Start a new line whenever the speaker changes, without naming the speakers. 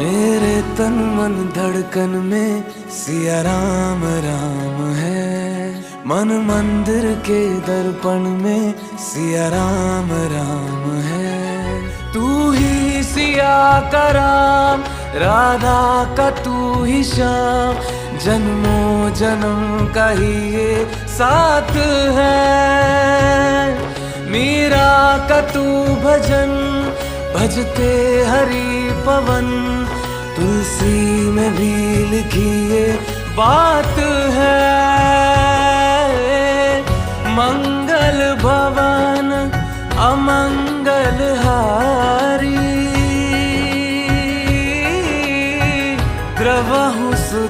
मेरे तन मन धड़कन में सिया राम राम है। मन मंदिर के दर्पण में सिया राम राम है। तू ही सिया का राम, राधा का तू ही श्याम, जन्मों जन्म का ही ये साथ है। मीरा का तू भजन, भजते हरि पवन, तुलसी में भी लिखी ये बात है।